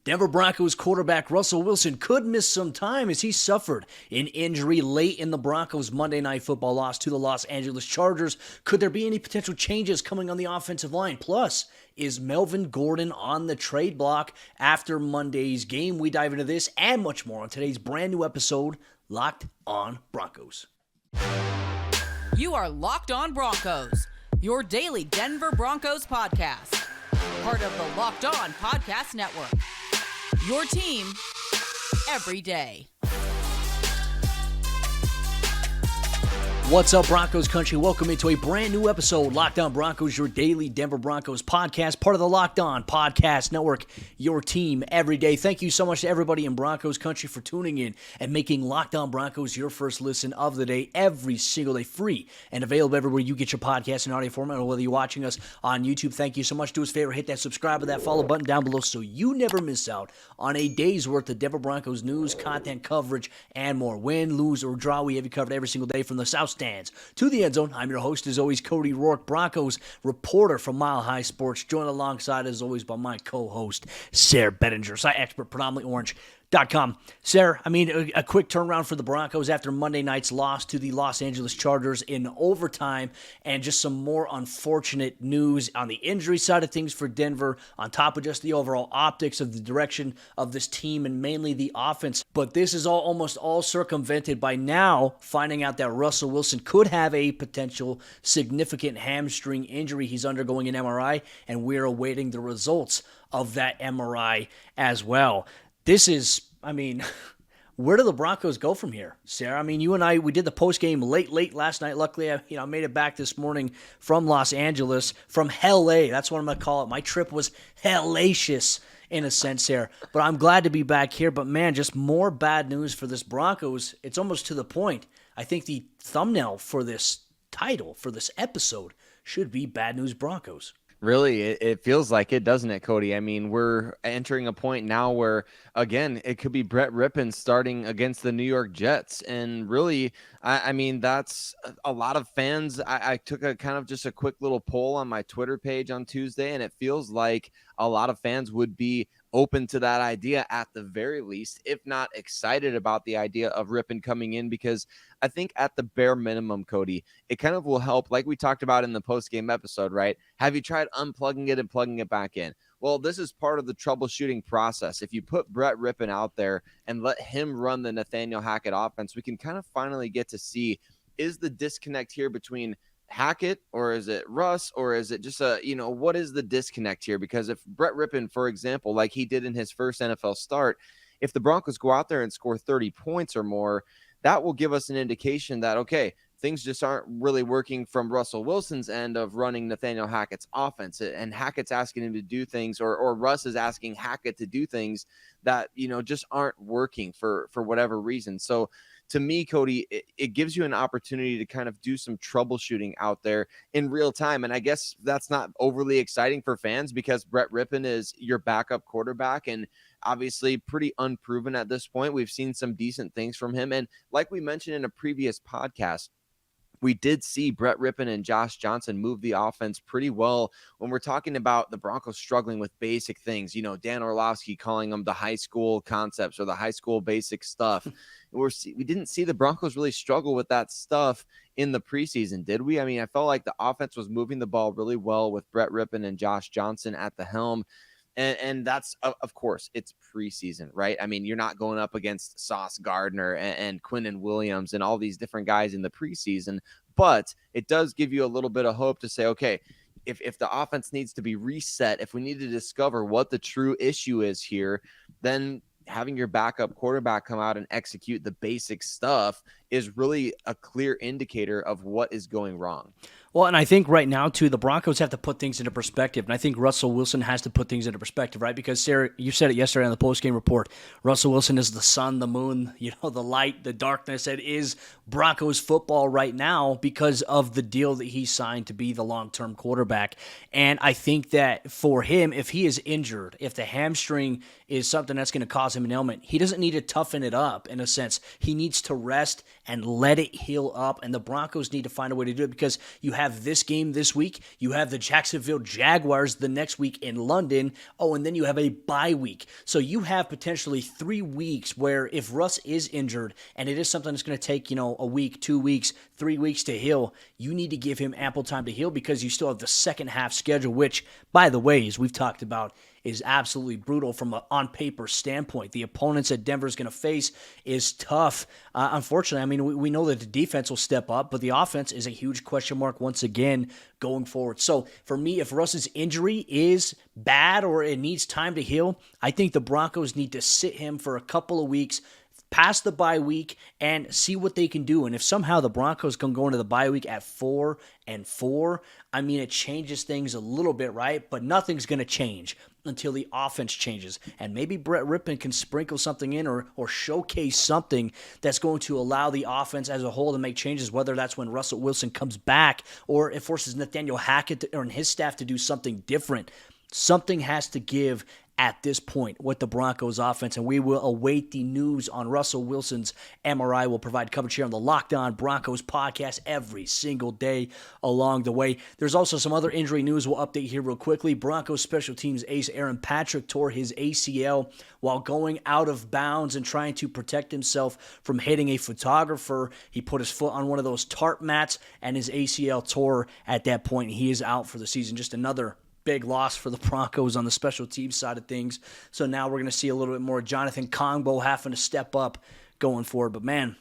Denver Broncos quarterback Russell Wilson could miss some time as he suffered an injury late in the Broncos' Monday Night Football loss to the Los Angeles Chargers. Could there be any potential changes coming on the offensive line? Plus, is Melvin Gordon on the trade block after Monday's game? We dive into this and much more on today's brand new episode, Locked On Broncos. You are Locked On Broncos, your daily Denver Broncos podcast. Part of the Locked On Podcast Network. Your team every day. What's up, Broncos country? Welcome into a brand new episode, Locked On Broncos, your daily Denver Broncos podcast, part of the Locked On Podcast Network, your team every day. Thank you so much to everybody in Broncos country for tuning in and making Locked On Broncos your first listen of the day every single day, free and available everywhere you get your podcast in audio format, or whether you're watching us on YouTube. Thank you so much. Do us a favor, hit that subscribe or that follow button down below so you never miss out on a day's worth of Denver Broncos news, content, coverage, and more. Win, lose, or draw, we have you covered every single day from the South Stands to the end zone. I'm your host, as always, Cody Roark, Broncos reporter from Mile High Sports, joined alongside, as always, by my co-host, Sayre Bedinger, site expert, predominantly orange.com. Sayre, a quick turnaround for the Broncos after Monday night's loss to the Los Angeles Chargers in overtime, and just some more unfortunate news on the injury side of things for Denver, on top of just the overall optics of the direction of this team and mainly the offense. But this is almost all circumvented by now finding out that Russell Wilson could have a potential significant hamstring injury. He's undergoing an MRI, and we're awaiting the results of that MRI as well. This is, where do the Broncos go from here, Sayre? You and I, we did the post-game late last night. Luckily, I made it back this morning from Los Angeles, from Hell-A. That's what I'm going to call it. My trip was hellacious in a sense here. But I'm glad to be back here. But, man, just more bad news for this Broncos. It's almost to the point. I think the thumbnail for this title, for this episode, should be Bad News Broncos. Really, it feels like it, doesn't it, Cody? We're entering a point now where, again, it could be Brett Rypien starting against the New York Jets. And really, that's a lot of fans. I took a kind of just a quick little poll on my Twitter page on Tuesday, and it feels like a lot of fans would be open to that idea at the very least, if not excited about the idea of Rypien coming in, because I think at the bare minimum, Cody, it kind of will help, like we talked about in the post-game episode, right? Have you tried unplugging it and plugging it back in? Well, this is part of the troubleshooting process. If you put Brett Rypien out there and let him run the Nathaniel Hackett offense, we can kind of finally get to see, is the disconnect here between Hackett, or is it Russ, or is it just what is the disconnect here? Because if Brett Rypien, for example, like he did in his first NFL start, if the Broncos go out there and score 30 points or more, that will give us an indication that, okay, things just aren't really working from Russell Wilson's end of running Nathaniel Hackett's offense, and Hackett's asking him to do things, or Russ is asking Hackett to do things that, just aren't working for whatever reason. So to me, Cody, it gives you an opportunity to kind of do some troubleshooting out there in real time. And I guess that's not overly exciting for fans because Brett Rypien is your backup quarterback and obviously pretty unproven at this point. We've seen some decent things from him. And like we mentioned in a previous podcast, we did see Brett Rypien and Josh Johnson move the offense pretty well when we're talking about the Broncos struggling with basic things. Dan Orlovsky calling them the high school concepts or the high school basic stuff. We didn't see the Broncos really struggle with that stuff in the preseason, did we? I felt like the offense was moving the ball really well with Brett Rypien and Josh Johnson at the helm. And that's, of course, it's preseason, right? You're not going up against Sauce Gardner and Quinnen Williams and all these different guys in the preseason, but it does give you a little bit of hope to say, okay, if the offense needs to be reset, if we need to discover what the true issue is here, then having your backup quarterback come out and execute the basic stuff is really a clear indicator of what is going wrong. Well, and I think right now, too, the Broncos have to put things into perspective, and I think Russell Wilson has to put things into perspective, right? Because, Sayre, you said it yesterday on the postgame report, Russell Wilson is the sun, the moon, the light, the darkness that is Broncos football right now because of the deal that he signed to be the long-term quarterback. And I think that for him, if he is injured, if the hamstring is something that's going to cause him an ailment, he doesn't need to toughen it up in a sense. He needs to rest and let it heal up. And the Broncos need to find a way to do it because you have this game this week. You have the Jacksonville Jaguars the next week in London. Oh, and then you have a bye week. So you have potentially 3 weeks where if Russ is injured and it is something that's going to take, a week, 2 weeks, 3 weeks to heal, you need to give him ample time to heal because you still have the second half schedule, which, by the way, as we've talked about, is absolutely brutal from an on-paper standpoint. The opponents that Denver's going to face is tough. Unfortunately, we know that the defense will step up, but the offense is a huge question mark once again going forward. So for me, if Russ's injury is bad or it needs time to heal, I think the Broncos need to sit him for a couple of weeks, past the bye week, and see what they can do. And if somehow the Broncos can go into the bye week at 4-4, it changes things a little bit, right? But nothing's going to change until the offense changes. And maybe Brett Rypien can sprinkle something in or showcase something that's going to allow the offense as a whole to make changes, whether that's when Russell Wilson comes back or it forces Nathaniel Hackett and his staff to do something different. Something has to give at this point with the Broncos offense, and we will await the news on Russell Wilson's MRI. We'll provide coverage here on the Locked On Broncos podcast every single day along the way. There's also some other injury news we'll update here real quickly. Broncos special teams ace Aaron Patrick tore his ACL while going out of bounds and trying to protect himself from hitting a photographer. He put his foot on one of those tarp mats, and his ACL tore at that point. He is out for the season. Just another big loss for the Broncos on the special team side of things. So now we're going to see a little bit more Jonathan Kongbo having to step up going forward. But man,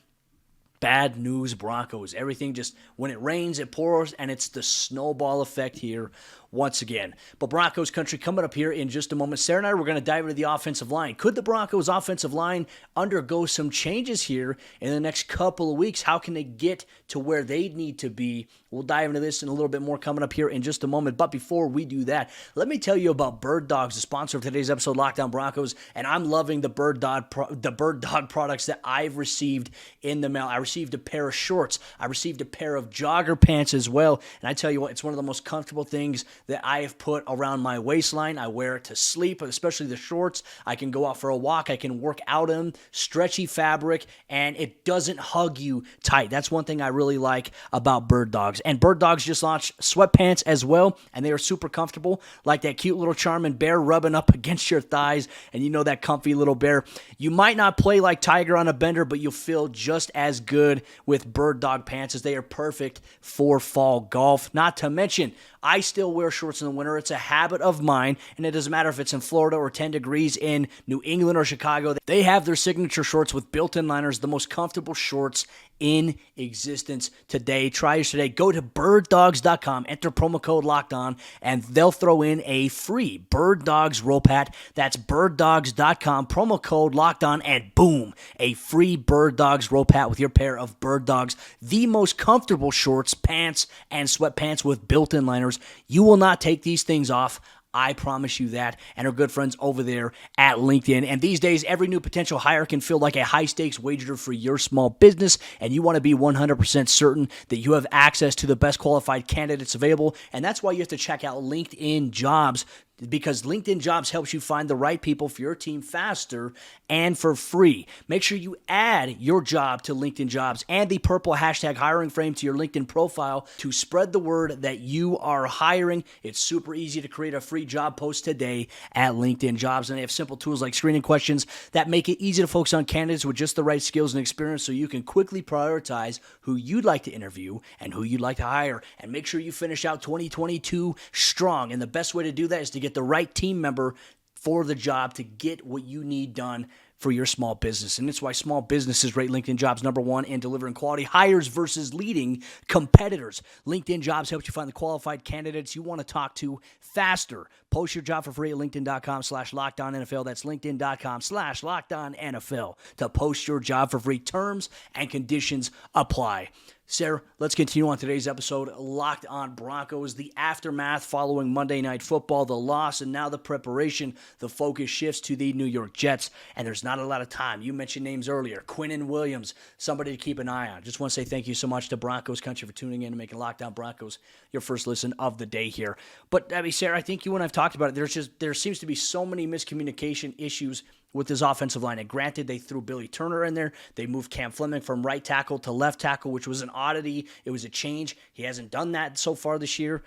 bad news Broncos. Everything just, when it rains, it pours, and it's the snowball effect here once again. But Broncos country coming up here in just a moment. Sayre and I, we're going to dive into the offensive line. Could the Broncos offensive line undergo some changes here in the next couple of weeks? How can they get to where they need to be? We'll dive into this and a little bit more coming up here in just a moment. But before we do that, let me tell you about Bird Dogs, the sponsor of today's episode, Locked On Broncos. And I'm loving the Bird Dog products that I've received in the mail. I received a pair of shorts. I received a pair of jogger pants as well. And I tell you what, it's one of the most comfortable things that I have put around my waistline. I wear it to sleep, especially the shorts. I can go out for a walk. I can work out in stretchy fabric, and it doesn't hug you tight. That's one thing I really like about Bird Dogs. And Bird Dogs just launched sweatpants as well, and they are super comfortable, like that cute little charming bear rubbing up against your thighs, and you know that comfy little bear. You might not play like Tiger on a bender, but you'll feel just as good with Bird Dog pants, as they are perfect for fall golf. Not to mention, I still wear shorts in the winter. It's a habit of mine, and it doesn't matter if it's in Florida or 10 degrees in New England or Chicago. They have their signature shorts with built-in liners, the most comfortable shorts in existence today. Try yours today. Go to birddogs.com, enter promo code LOCKEDON, and they'll throw in a free Bird Dogs rope hat. That's birddogs.com, promo code LOCKEDON, and boom, a free Bird Dogs rope hat with your pair of Bird Dogs, the most comfortable shorts, pants, and sweatpants with built-in liners. You will not take these things off. I promise you that, and our good friends over there at LinkedIn. And these days, every new potential hire can feel like a high-stakes wager for your small business, and you want to be 100% certain that you have access to the best qualified candidates available, and that's why you have to check out LinkedIn Jobs, because LinkedIn Jobs helps you find the right people for your team faster and for free. Make sure you add your job to LinkedIn Jobs and the purple hashtag hiring frame to your LinkedIn profile to spread the word that you are hiring. It's super easy to create a free job post today at LinkedIn Jobs, and they have simple tools like screening questions that make it easy to focus on candidates with just the right skills and experience, so you can quickly prioritize who you'd like to interview and who you'd like to hire. And make sure you finish out 2022 strong, and the best way to do that is to get the right team member for the job to get what you need done for your small business. And that's why small businesses rate LinkedIn Jobs #1 in delivering quality hires versus leading competitors. LinkedIn Jobs helps you find the qualified candidates you want to talk to faster. Post your job for free at linkedin.com/LockedOnNFL. That's linkedin.com/LockedOnNFL to post your job for free. Terms and conditions apply. Sayre, let's continue on today's episode, Locked On Broncos, the aftermath following Monday Night Football, the loss, and now the preparation. The focus shifts to the New York Jets, and there's not a lot of time. You mentioned names earlier, Quinnen Williams, somebody to keep an eye on. Just want to say thank you so much to Broncos Country for tuning in and making Locked On Broncos your first listen of the day here. But, Sayre, I think you and I have talked about it. There seems to be so many miscommunication issues with his offensive line. And granted, they threw Billy Turner in there. They moved Cam Fleming from right tackle to left tackle, which was an oddity. It was a change. He hasn't done that so far this year.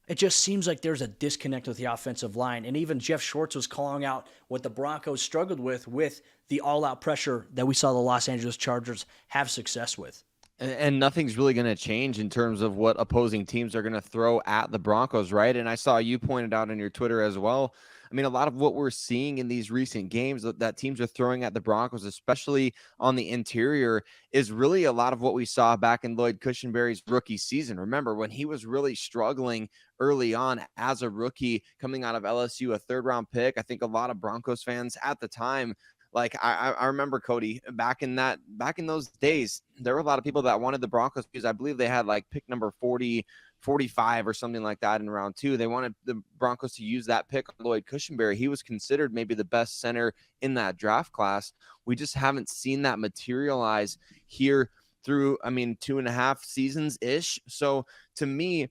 It just seems like there's a disconnect with the offensive line. And even Jeff Schwartz was calling out what the Broncos struggled with the all-out pressure that we saw the Los Angeles Chargers have success with. And nothing's really going to change in terms of what opposing teams are going to throw at the Broncos, right? And I saw you pointed out on your Twitter as well. I mean, a lot of what we're seeing in these recent games that teams are throwing at the Broncos, especially on the interior, is really a lot of what we saw back in Lloyd Cushenberry's rookie season. Remember, when he was really struggling early on as a rookie coming out of LSU, a third-round pick, I think a lot of Broncos fans at the time, like I remember, Cody, back in those days, there were a lot of people that wanted the Broncos because I believe they had like pick number 40, 45 or something like that in round 2. They wanted the Broncos to use that pick on Lloyd Cushenberry. He was considered maybe the best center in that draft class. We just haven't seen that materialize here through, 2.5 seasons-ish. So to me,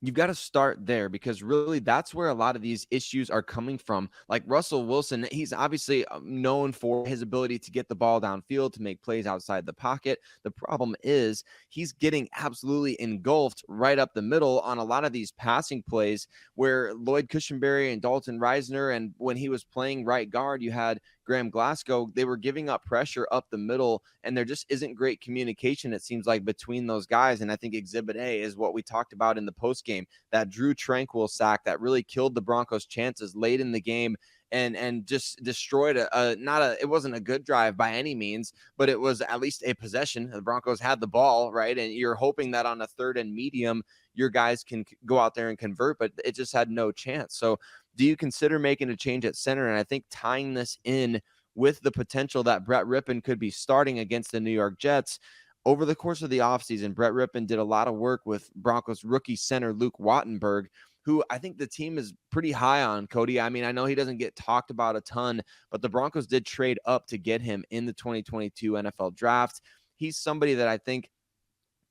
you've got to start there because really that's where a lot of these issues are coming from. Like Russell Wilson, he's obviously known for his ability to get the ball downfield, to make plays outside the pocket. The problem is he's getting absolutely engulfed right up the middle on a lot of these passing plays where Lloyd Cushenberry and Dalton Reisner, and when he was playing right guard, you had Graham Glasgow, they were giving up pressure up the middle, and there just isn't great communication, it seems like, between those guys. And I think Exhibit A is what we talked about in the postgame, that Drew Tranquil sack that really killed the Broncos' chances late in the game and just destroyed it wasn't a good drive by any means, but it was at least a possession. The Broncos had the ball, right? And you're hoping that on a 3rd and medium, your guys can go out there and convert, but it just had no chance. So do you consider making a change at center? And I think tying this in with the potential that Brett Rypien could be starting against the New York Jets. Over the course of the offseason, Brett Rypien did a lot of work with Broncos rookie center Luke Wattenberg, who I think the team is pretty high on, Cody. I mean, I know he doesn't get talked about a ton, but the Broncos did trade up to get him in the 2022 NFL draft. He's somebody that I think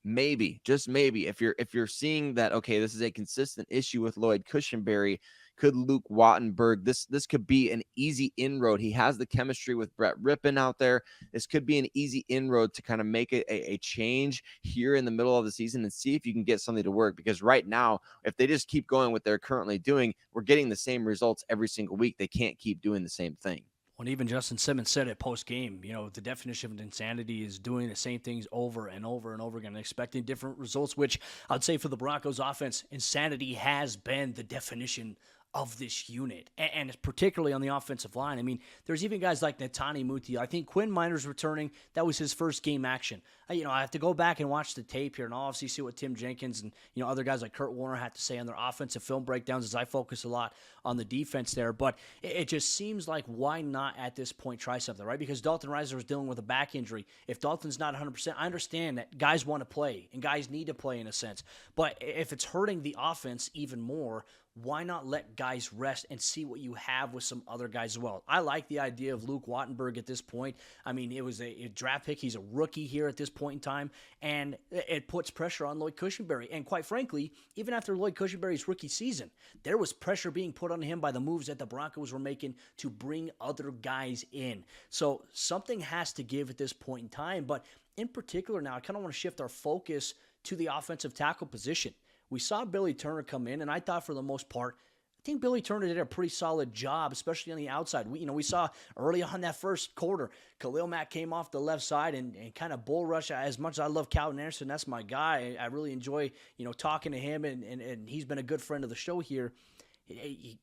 maybe, just maybe, if you're seeing that, okay, this is a consistent issue with Lloyd Cushenberry, could Luke Wattenberg, this could be an easy inroad. He has the chemistry with Brett Rypien out there. This could be an easy inroad to kind of make it a change here in the middle of the season and see if you can get something to work. Because right now, if they just keep going what they're currently doing, we're getting the same results every single week. They can't keep doing the same thing. When even Justin Simmons said it post-game, the definition of insanity is doing the same things over and over and over again and expecting different results, which I'd say for the Broncos offense, insanity has been the definition of this unit, and particularly on the offensive line. I mean, there's even guys like Netani Muti. I think Quinn Miner's returning. That was his first game action. I have to go back and watch the tape here and I'll obviously see what Tim Jenkins and, other guys like Kurt Warner had to say on their offensive film breakdowns as I focus a lot on the defense there. But it just seems like why not at this point try something, right? Because Dalton Reisner was dealing with a back injury. If Dalton's not 100%, I understand that guys want to play and guys need to play in a sense. But if it's hurting the offense even more, why not let guys rest and see what you have with some other guys as well? I like the idea of Luke Wattenberg at this point. I mean, it was a draft pick. He's a rookie here at this point in time, and it puts pressure on Lloyd Cushenberry. And quite frankly, even after Lloyd Cushenberry's rookie season, there was pressure being put on him by the moves that the Broncos were making to bring other guys in. So something has to give at this point in time. But in particular now, I kind of want to shift our focus to the offensive tackle position. We saw Billy Turner come in, and I thought for the most part, I think Billy Turner did a pretty solid job, especially on the outside. We saw early on that first quarter, Khalil Mack came off the left side and kind of bull rush. As much as I love Calvin Anderson, that's my guy. I really enjoy, talking to him, and he's been a good friend of the show here.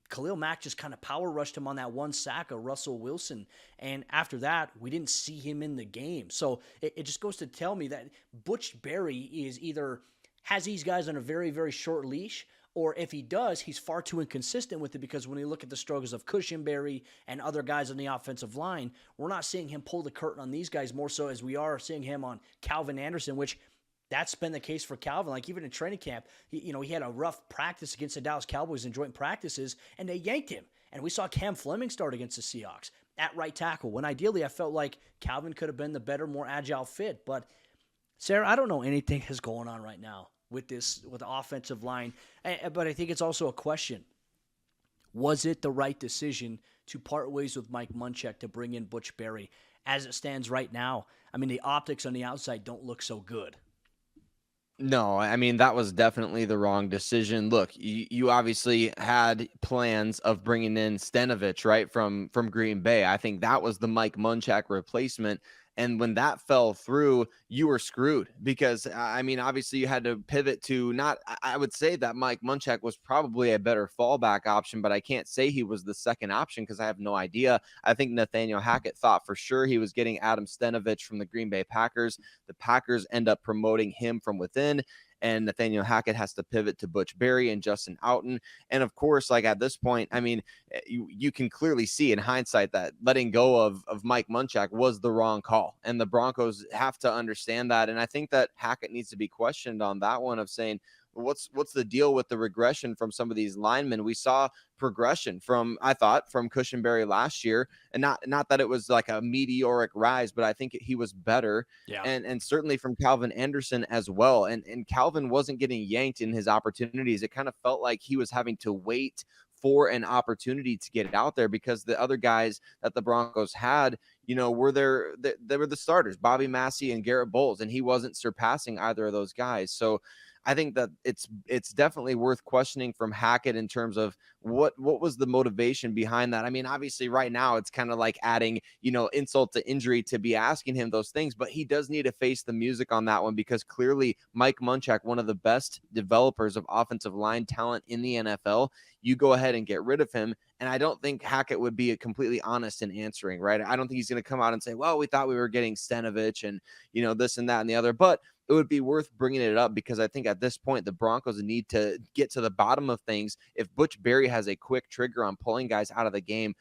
Khalil Mack just kind of power rushed him on that one sack of Russell Wilson. And after that, we didn't see him in the game. So it just goes to tell me that Butch Berry is either has these guys on a very, very short leash, or if he does, he's far too inconsistent with it, because when you look at the struggles of Cushenberry and other guys on the offensive line, we're not seeing him pull the curtain on these guys more so as we are seeing him on Calvin Anderson, which that's been the case for Calvin. Like even in training camp, he had a rough practice against the Dallas Cowboys in joint practices, and they yanked him. And we saw Cam Fleming start against the Seahawks at right tackle, when ideally I felt like Calvin could have been the better, more agile fit. But Sayre, I don't know anything that's going on right now with the offensive line, but I think it's also a question. Was it the right decision to part ways with Mike Munchak to bring in Butch Berry? As it stands right now, I mean, the optics on the outside don't look so good. No, I mean, that was definitely the wrong decision. Look, you obviously had plans of bringing in Stenovich, right, from Green Bay. I think that was the Mike Munchak replacement. And when that fell through, you were screwed because, I mean, obviously you had to pivot to not, I would say that Mike Munchak was probably a better fallback option, but I can't say he was the second option because I have no idea. I think Nathaniel Hackett thought for sure he was getting Adam Stenovich from the Green Bay Packers. The Packers end up promoting him from within, and Nathaniel Hackett has to pivot to Butch Berry and Justin Outen. And of course, like at this point, I mean, you can clearly see in hindsight that letting go of Mike Munchak was the wrong call. And the Broncos have to understand that. And I think that Hackett needs to be questioned on that one of saying, what's the deal with the regression from some of these linemen? We saw progression I thought from Cushenberry last year, and not that it was like a meteoric rise, but I think he was better. Yeah. And certainly from Calvin Anderson as well. And Calvin wasn't getting yanked in his opportunities. It kind of felt like he was having to wait for an opportunity to get out there because the other guys that the Broncos had, were they were the starters, Bobby Massey and Garrett Bowles, and he wasn't surpassing either of those guys. So I think that it's definitely worth questioning from Hackett in terms of what was the motivation behind that. I mean, obviously right now it's kind of like adding, insult to injury to be asking him those things, but he does need to face the music on that one because clearly Mike Munchak, one of the best developers of offensive line talent in the NFL, you go ahead and get rid of him. And I don't think Hackett would be completely honest in answering, right? I don't think he's going to come out and say, well, we thought we were getting Stenovich and, this and that and the other, but it would be worth bringing it up because I think at this point, the Broncos need to get to the bottom of things. If Butch Berry has a quick trigger on pulling guys out of the game,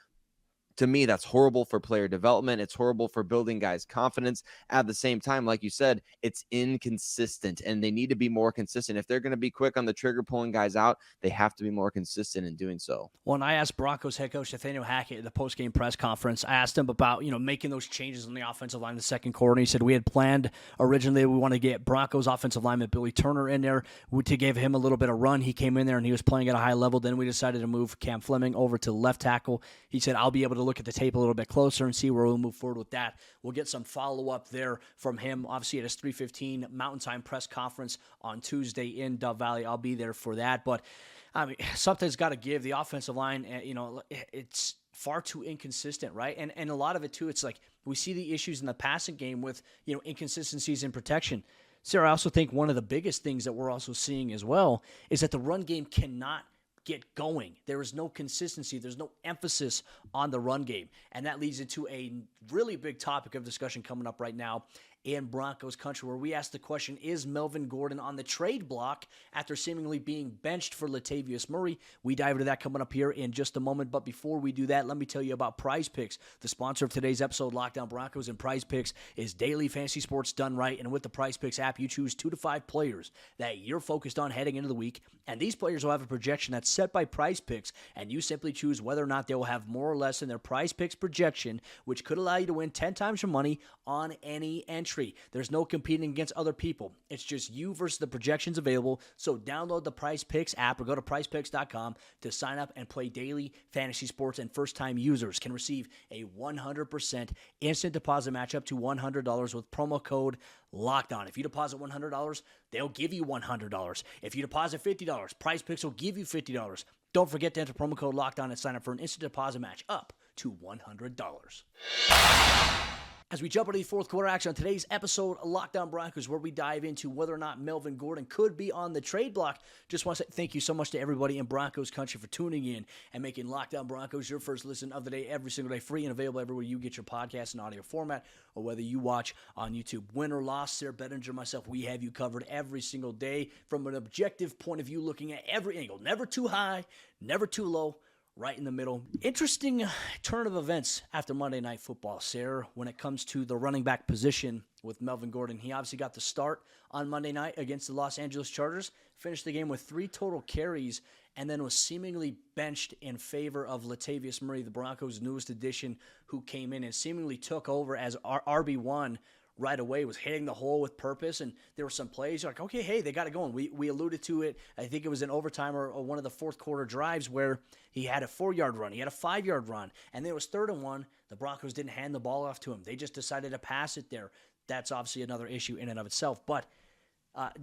to me, that's horrible for player development. It's horrible for building guys' confidence. At the same time, like you said, it's inconsistent, and they need to be more consistent. If they're going to be quick on the trigger pulling guys out, they have to be more consistent in doing so. When I asked Broncos head coach Nathaniel Hackett at the post-game press conference, I asked him about, making those changes on the offensive line in the second quarter, and he said we had planned originally we want to get Broncos offensive lineman Billy Turner in there to give him a little bit of run. He came in there, and he was playing at a high level. Then we decided to move Cam Fleming over to left tackle. He said, I'll be able to look at the tape a little bit closer and see where we'll move forward with that. We'll get some follow-up there from him, obviously at his 3:15 Mountain Time press conference on Tuesday in Dove Valley. I'll be there for that. But, I mean, something's got to give. The offensive line, it's far too inconsistent, right? And a lot of it, too, it's like we see the issues in the passing game with, inconsistencies in protection. Sayre, I also think one of the biggest things that we're also seeing as well is that the run game cannot get going. There is no consistency. There's no emphasis on the run game. And that leads into a really big topic of discussion coming up right now in Broncos country, where we ask the question, is Melvin Gordon on the trade block after seemingly being benched for Latavius Murray? We dive into that coming up here in just a moment. But before we do that, let me tell you about PrizePicks, the sponsor of today's episode, Locked On Broncos. And PrizePicks is daily fantasy sports done right. And with the PrizePicks app, you choose 2 to 5 players that you're focused on heading into the week. And these players will have a projection that's set by PrizePicks. And you simply choose whether or not they will have more or less in their PrizePicks projection, which could allow you to win 10 times your money on any entry. There's no competing against other people. It's just you versus the projections available. So download the PrizePicks app or go to PrizePicks.com to sign up and play daily fantasy sports. And first-time users can receive a 100% instant deposit match up to $100 with promo code LOCKEDON. If you deposit $100, they'll give you $100. If you deposit $50, PrizePicks will give you $50. Don't forget to enter promo code LOCKEDON and sign up for an instant deposit match up to $100. As we jump into the fourth quarter action on today's episode of Locked On Broncos, where we dive into whether or not Melvin Gordon could be on the trade block, just want to say thank you so much to everybody in Broncos country for tuning in and making Locked On Broncos your first listen of the day every single day, free and available everywhere you get your podcast in audio format, or whether you watch on YouTube. Win or loss, Sayre, Bedinger, myself, we have you covered every single day from an objective point of view, looking at every angle. Never too high, never too low. Right in the middle. Interesting turn of events after Monday Night Football, Sayre, when it comes to the running back position with Melvin Gordon. He obviously got the start on Monday night against the Los Angeles Chargers, finished the game with 3 total carries, and then was seemingly benched in favor of Latavius Murray, the Broncos' newest addition, who came in and seemingly took over as RB1 right away, was hitting the hole with purpose, and there were some plays like, okay, hey, they got it going. We alluded to it. I think it was in overtime or one of the fourth quarter drives where he had a 4-yard run, he had a 5-yard run, and then it was 3rd and 1. The Broncos didn't hand the ball off to him. They just decided to pass it there. That's obviously another issue in and of itself, but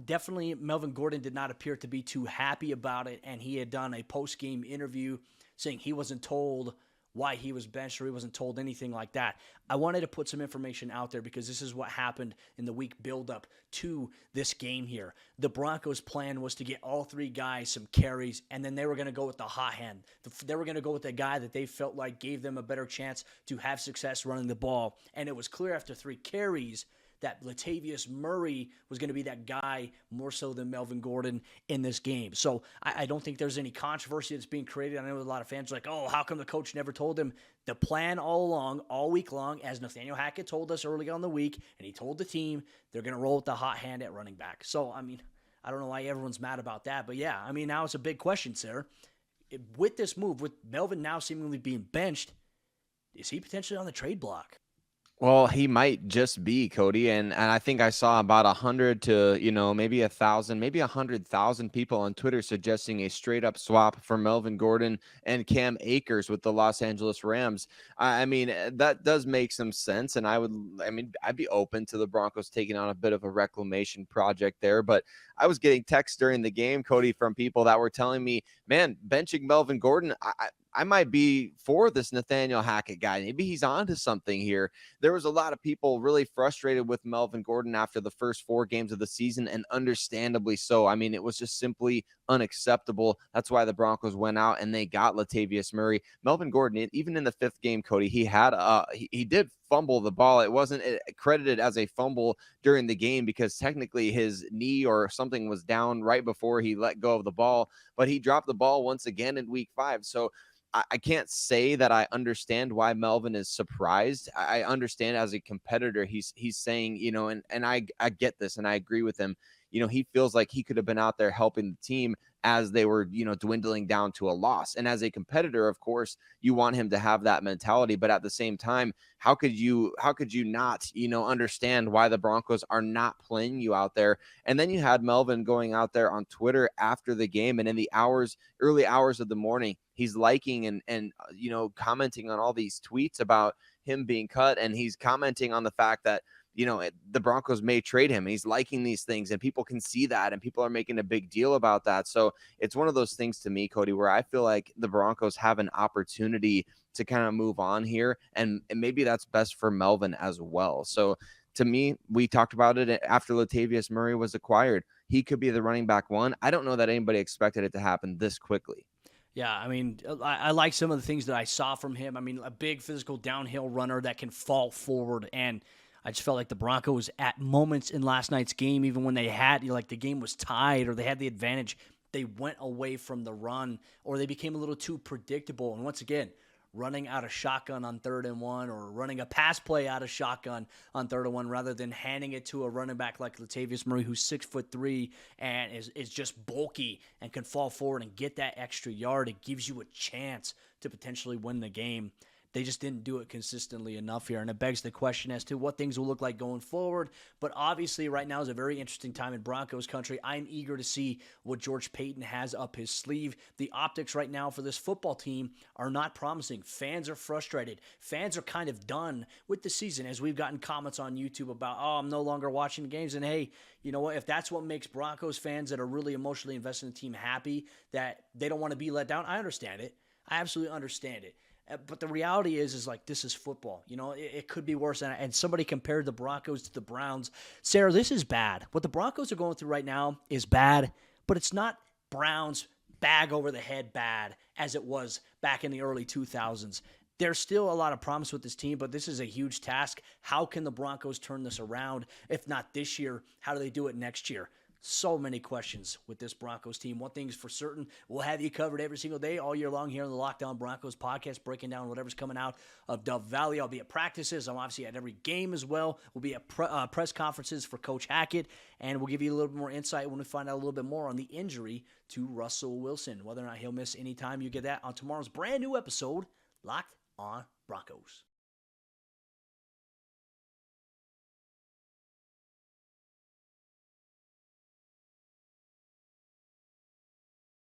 definitely Melvin Gordon did not appear to be too happy about it, and he had done a post-game interview saying he wasn't told why he was benched or he wasn't told anything like that. I wanted to put some information out there because this is what happened in the week buildup to this game here. The Broncos' plan was to get all 3 guys some carries, and then they were going to go with the hot hand. They were going to go with the guy that they felt like gave them a better chance to have success running the ball, and it was clear after 3 carries that Latavius Murray was going to be that guy more so than Melvin Gordon in this game. So I don't think there's any controversy that's being created. I know a lot of fans are like, oh, how come the coach never told him? The plan all along, all week long, as Nathaniel Hackett told us early on in the week, and he told the team, they're going to roll with the hot hand at running back. So, I mean, I don't know why everyone's mad about that. But, yeah, I mean, now it's a big question, Sayre. With this move, with Melvin now seemingly being benched, is he potentially on the trade block? Well, he might just be, Cody, and I think I saw about 100 to, maybe 1,000, maybe 100,000 people on Twitter suggesting a straight up swap for Melvin Gordon and Cam Akers with the Los Angeles Rams. I mean, that does make some sense, and I'd be open to the Broncos taking on a bit of a reclamation project there, but I was getting texts during the game, Cody, from people that were telling me, man, benching Melvin Gordon, I might be for this Nathaniel Hackett guy. Maybe he's on to something here. There was a lot of people really frustrated with Melvin Gordon after the first 4 games of the season, and understandably so. I mean, it was just simply unacceptable. That's why the Broncos went out and they got Latavius Murray. Melvin Gordon, even in the 5th game, Cody, he did fumble the ball. It wasn't credited as a fumble during the game because technically his knee or something was down right before he let go of the ball, but he dropped the ball once again in week 5. So I can't say that I understand why Melvin is surprised. I understand as a competitor, he's saying, and I get this and I agree with him. He feels like he could have been out there helping the team as they were, dwindling down to a loss. And as a competitor, of course, you want him to have that mentality. But at the same time, how could you not, understand why the Broncos are not playing you out there? And then you had Melvin going out there on Twitter after the game, and in the early hours of the morning, he's liking and commenting on all these tweets about him being cut. And he's commenting on the fact that, the Broncos may trade him. He's liking these things, and people can see that, and people are making a big deal about that. So it's one of those things to me, Cody, where I feel like the Broncos have an opportunity to kind of move on here, and maybe that's best for Melvin as well. So to me, we talked about it after Latavius Murray was acquired. He could be the running back 1. I don't know that anybody expected it to happen this quickly. Yeah, I mean, I like some of the things that I saw from him. I mean, a big physical downhill runner that can fall forward, and I just felt like the Broncos at moments in last night's game, even when they had, the game was tied or they had the advantage, they went away from the run or they became a little too predictable. And once again, running out of shotgun on 3rd and 1 or running a pass play out of shotgun on 3rd and 1 rather than handing it to a running back like Latavius Murray, who's 6'3" and is just bulky and can fall forward and get that extra yard. It gives you a chance to potentially win the game. They just didn't do it consistently enough here, and it begs the question as to what things will look like going forward. But obviously right now is a very interesting time in Broncos country. I'm eager to see what George Paton has up his sleeve. The optics right now for this football team are not promising. Fans are frustrated. Fans are kind of done with the season, as we've gotten comments on YouTube about, I'm no longer watching the games. And hey, you know what? If that's what makes Broncos fans that are really emotionally invested in the team happy, that they don't want to be let down, I understand it. I absolutely understand it. But the reality is like, this is football. It could be worse. And somebody compared the Broncos to the Browns. Sayre, this is bad. What the Broncos are going through right now is bad, but it's not Browns bag over the head bad as it was back in the early 2000s. There's still a lot of promise with this team, but this is a huge task. How can the Broncos turn this around? If not this year, how do they do it next year? So many questions with this Broncos team. One thing's for certain, we'll have you covered every single day all year long here on the Locked On Broncos podcast, breaking down whatever's coming out of Dove Valley. I'll be at practices. I'm obviously at every game as well. We'll be at press conferences for Coach Hackett, and we'll give you a little bit more insight when we find out a little bit more on the injury to Russell Wilson, whether or not he'll miss any time. You get that on tomorrow's brand new episode, Locked On Broncos.